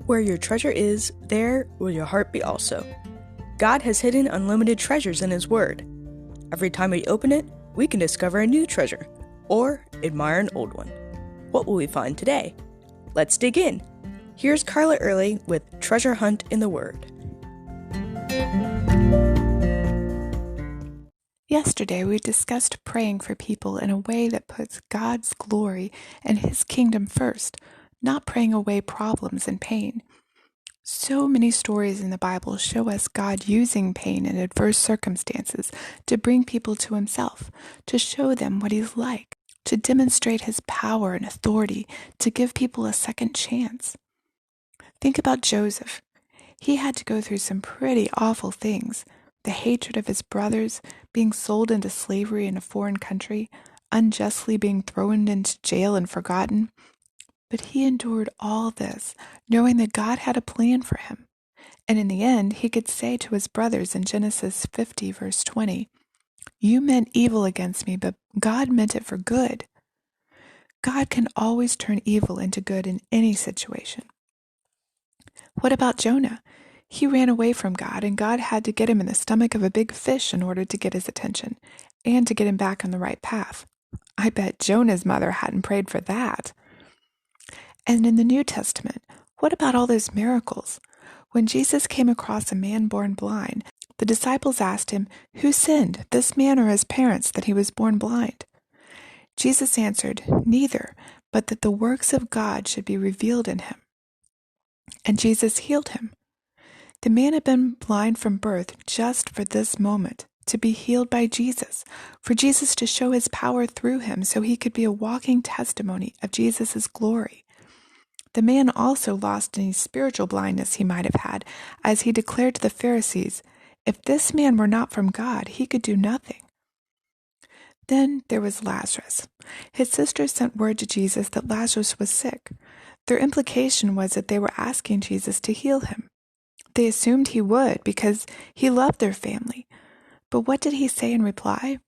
Where your treasure is, there will your heart be also. God has hidden unlimited treasures in His Word. Every time we open it, we can discover a new treasure, or admire an old one. What will we find today? Let's dig in. Here's Carla Early with Treasure Hunt in the Word. Yesterday, we discussed praying for people in a way that puts God's glory and His kingdom first, not praying away problems and pain. So many stories in the Bible show us God using pain and adverse circumstances to bring people to Himself, to show them what He's like, to demonstrate His power and authority, to give people a second chance. Think about Joseph. He had to go through some pretty awful things. The hatred of his brothers, being sold into slavery in a foreign country, unjustly being thrown into jail and forgotten. But he endured all this, knowing that God had a plan for him. And in the end, he could say to his brothers in Genesis 50, verse 20, "You meant evil against me, but God meant it for good." God can always turn evil into good in any situation. What about Jonah? He ran away from God, and God had to get him in the stomach of a big fish in order to get his attention, and to get him back on the right path. I bet Jonah's mother hadn't prayed for that. And in the New Testament, what about all those miracles? When Jesus came across a man born blind, the disciples asked him, "Who sinned, this man or his parents, that he was born blind?" Jesus answered, "Neither, but that the works of God should be revealed in him." And Jesus healed him. The man had been blind from birth just for this moment, to be healed by Jesus, for Jesus to show His power through him so he could be a walking testimony of Jesus' glory. The man also lost any spiritual blindness he might have had, as he declared to the Pharisees, if this man were not from God, he could do nothing. Then there was Lazarus. His sisters sent word to Jesus that Lazarus was sick. Their implication was that they were asking Jesus to heal him. They assumed He would because He loved their family. But what did He say in reply?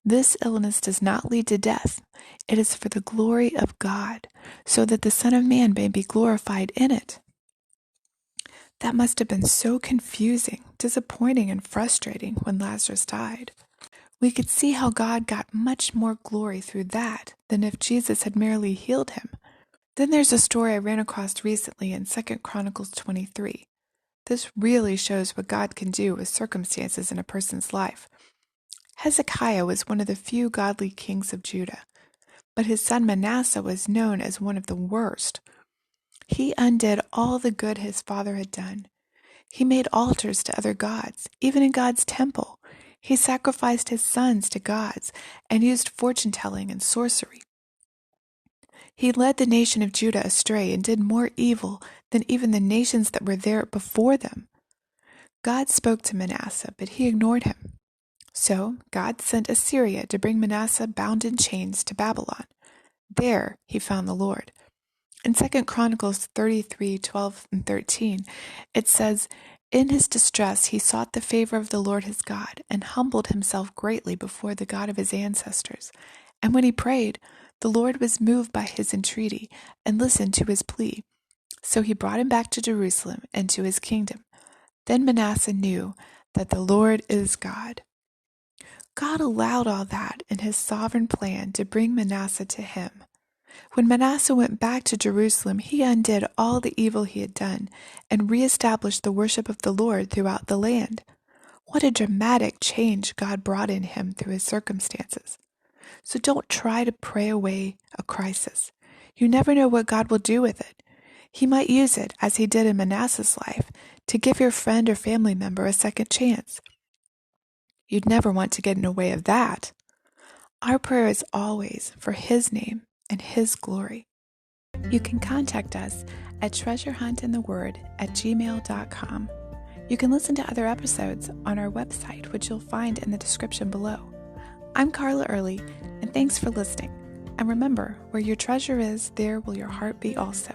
"This illness does not lead to death. It is for the glory of God, so that the Son of Man may be glorified in it." That must have been so confusing, disappointing, and frustrating when Lazarus died. We could see how God got much more glory through that than if Jesus had merely healed him. Then there's a story I ran across recently in 2 Chronicles 23. This really shows what God can do with circumstances in a person's life. Hezekiah was one of the few godly kings of Judah, but his son Manasseh was known as one of the worst. He undid all the good his father had done. He made altars to other gods, even in God's temple. He sacrificed his sons to gods and used fortune-telling and sorcery. He led the nation of Judah astray and did more evil than even the nations that were there before them. God spoke to Manasseh, but he ignored him. So God sent Assyria to bring Manasseh bound in chains to Babylon. There he found the Lord. In 2 Chronicles 33, 12 and 13, it says, "In his distress he sought the favor of the Lord his God, and humbled himself greatly before the God of his ancestors. And when he prayed, the Lord was moved by his entreaty, and listened to his plea. So he brought him back to Jerusalem and to his kingdom. Then Manasseh knew that the Lord is God." God allowed all that in His sovereign plan to bring Manasseh to Him. When Manasseh went back to Jerusalem, he undid all the evil he had done and reestablished the worship of the Lord throughout the land. What a dramatic change God brought in him through his circumstances. So don't try to pray away a crisis. You never know what God will do with it. He might use it, as He did in Manasseh's life, to give your friend or family member a second chance. You'd never want to get in the way of that. Our prayer is always for His name and His glory. You can contact us at treasurehuntintheword@gmail.com. You can listen to other episodes on our website, which you'll find in the description below. I'm Carla Early, and thanks for listening. And remember, where your treasure is, there will your heart be also.